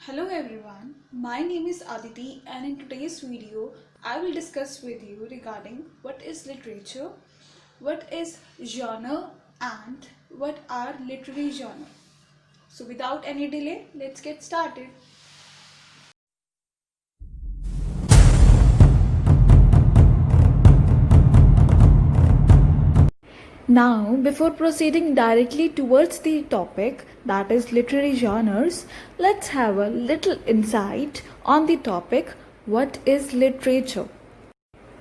Hello everyone, my name is Aditi and in today's video I will discuss with you regarding what is literature, what is genre and what are literary genre. So without any delay, let's get started. Now, before proceeding directly towards the topic that is literary genres, let's have a little insight on the topic what is literature.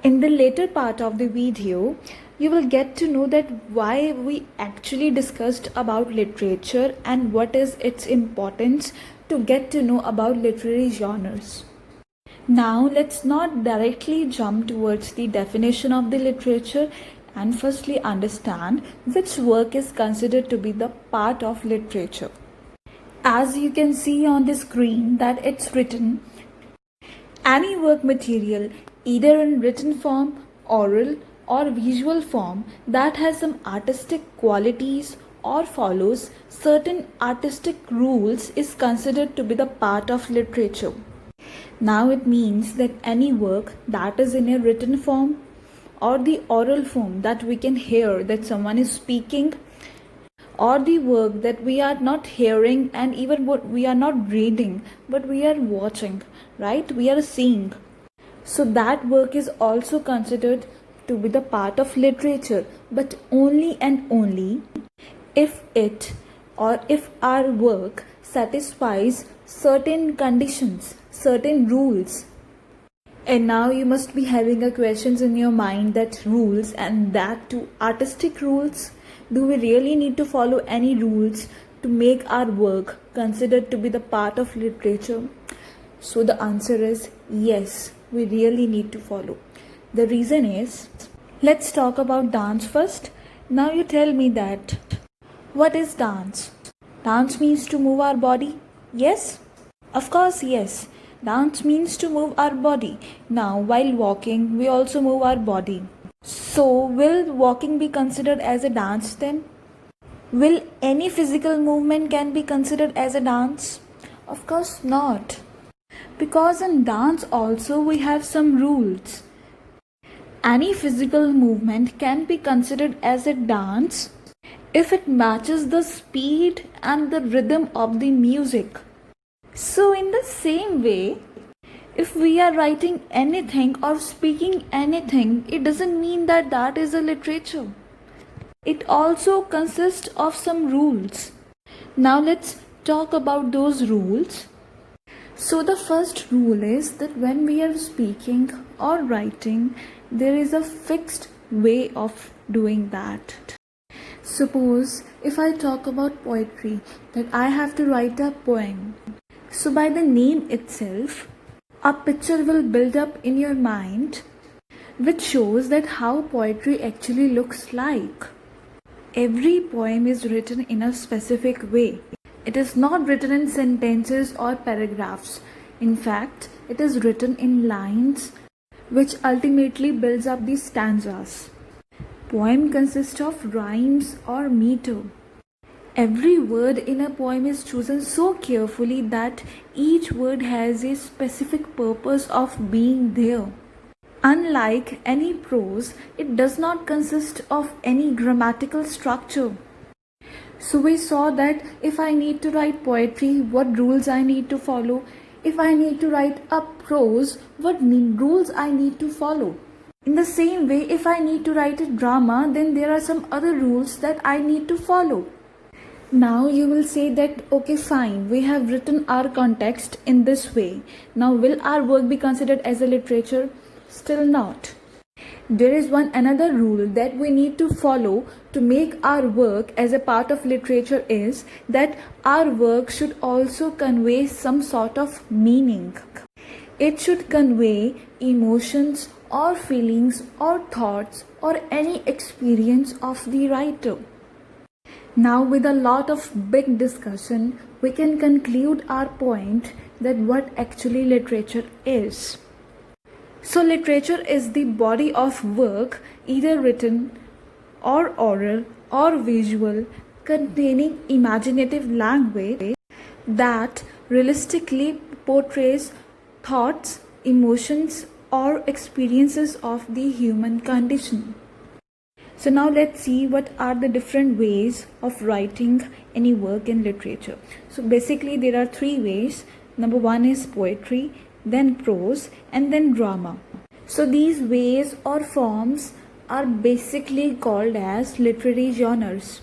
In the later part of the video, you will get to know that why we actually discussed about literature and what is its importance to get to know about literary genres. Now, let's not directly jump towards the definition of the literature and firstly understand which work is considered to be the part of literature. As you can see on the screen that it's written, any work material either in written form, oral or visual form that has some artistic qualities or follows certain artistic rules is considered to be the part of literature. Now it means that any work that is in a written form or the oral form that we can hear that someone is speaking, or the work that we are not hearing and even what we are not reading but we are watching, right? We are seeing. So that work is also considered to be the part of literature, but only and only if it or if our work satisfies certain conditions, certain rules. And now you must be having a questions in your mind that rules and that too artistic rules. Do we really need to follow any rules to make our work considered to be the part of literature? So the answer is yes, we really need to follow. The reason is, let's talk about dance first. Now you tell me that what is dance? Dance means to move our body. Yes? Of course, yes. Dance means to move our body. Now, while walking, we also move our body. So, will walking be considered as a dance then? Will any physical movement can be considered as a dance? Of course not. Because in dance also we have some rules. Any physical movement can be considered as a dance if it matches the speed and the rhythm of the music. So, in the same way, if we are writing anything or speaking anything, it doesn't mean that that is a literature. It also consists of some rules. Now, let's talk about those rules. So, the first rule is that when we are speaking or writing, there is a fixed way of doing that. Suppose if I talk about poetry, that I have to write a poem. So by the name itself, a picture will build up in your mind which shows that how poetry actually looks like. Every poem is written in a specific way. It is not written in sentences or paragraphs. In fact, it is written in lines which ultimately builds up the stanzas. Poem consists of rhymes or meter. Every word in a poem is chosen so carefully that each word has a specific purpose of being there. Unlike any prose, it does not consist of any grammatical structure. So we saw that if I need to write poetry, what rules I need to follow. If I need to write a prose, what rules I need to follow. In the same way, if I need to write a drama, then there are some other rules that I need to follow. Now you will say that okay fine, we have written our context in this way. Now will our work be considered as a literature? Still not. There is one another rule that we need to follow to make our work as a part of literature is that our work should also convey some sort of meaning. It should convey emotions or feelings or thoughts or any experience of the writer. Now, with a lot of big discussion, we can conclude our point that what actually literature is. So, literature is the body of work, either written or oral or visual, containing imaginative language that realistically portrays thoughts, emotions, or experiences of the human condition. So now let's see what are the different ways of writing any work in literature. So basically there are three ways. Number one is poetry, then prose, and then drama. So these ways or forms are basically called as literary genres.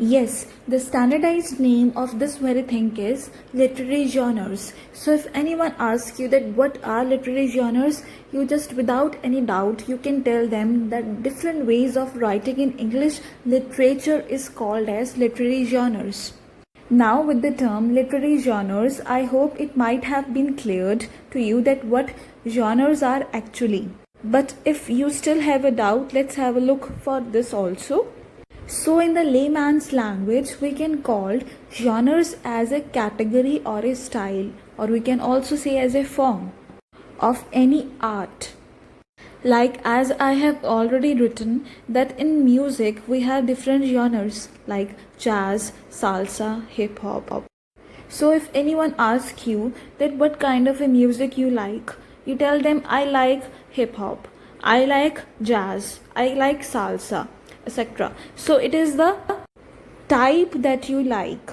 Yes, the standardized name of this very thing is literary genres. So if anyone asks you that what are literary genres, you just without any doubt you can tell them that different ways of writing in English literature is called as literary genres. Now with the term literary genres, I hope it might have been cleared to you that what genres are actually. But if you still have a doubt, let's have a look for this also. So in the layman's language, we can call genres as a category or a style, or we can also say as a form of any art. Like as I have already written that in music we have different genres like jazz, salsa, hip hop. So if anyone asks you that what kind of a music you like, you tell them I like hip hop, I like jazz, I like salsa, etc. So it is the type that you like.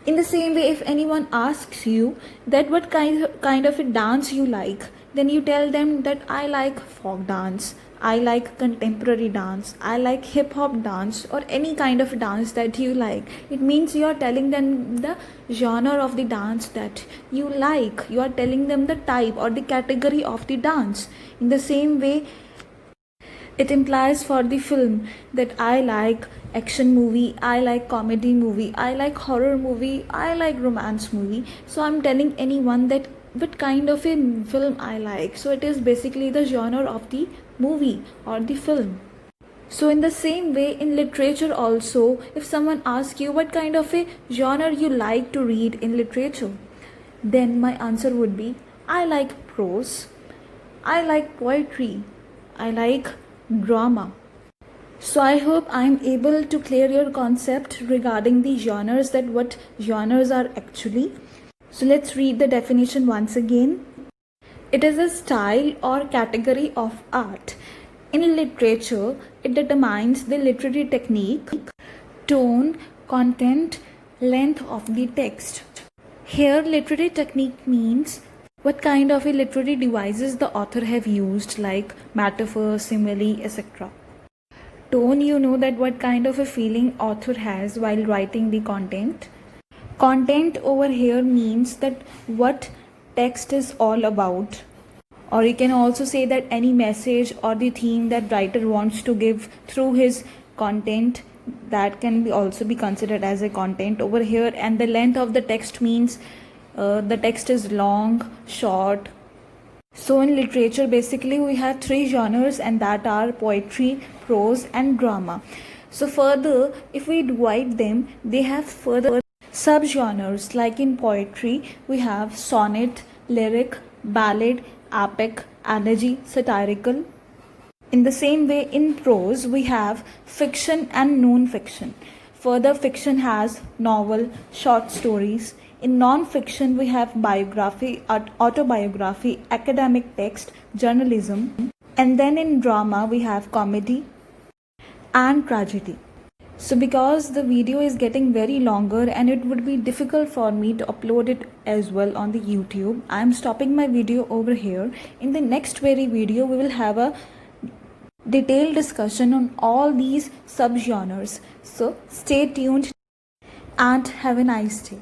In the same way, if anyone asks you that what kind of a dance you like, then you tell them that I like folk dance, I like contemporary dance, I like hip hop dance, or any kind of dance that you like. It means you are telling them the genre of the dance that you like. You are telling them the type or the category of the dance. In the same way, it implies for the film that I like action movie, I like comedy movie, I like horror movie, I like romance movie. So I'm telling anyone that what kind of a film I like. So it is basically the genre of the movie or the film. So in the same way in literature also, if someone asks you what kind of a genre you like to read in literature, then my answer would be I like prose, I like poetry, I like drama. So I hope I am able to clear your concept regarding the genres, that what genres are actually. So let's read the definition once again. It is a style or category of art. In literature, it determines the literary technique, tone, content, length of the text. Here, literary technique means what kind of a literary devices the author have used, like metaphor, simile, etc. Tone, you know that what kind of a feeling author has while writing the content. Content over here means that what text is all about, or you can also say that any message or the theme that writer wants to give through his content, that can be also be considered as a content over here. And the length of the text means the text is long, short. So in literature basically we have three genres, and that are poetry, prose, and drama. So further if we divide them, they have further subgenres. Like in poetry we have sonnet, lyric, ballad, epic, elegy, satirical. In the same way in prose we have fiction and non-fiction. Further, fiction has novel, short stories. In non-fiction we have biography, autobiography, academic text, journalism. And then in drama we have comedy and tragedy. So because the video is getting very longer and it would be difficult for me to upload it as well on the YouTube, I am stopping my video over here. In the next very video we will have a detailed discussion on all these subgenres. So stay tuned and have a nice day.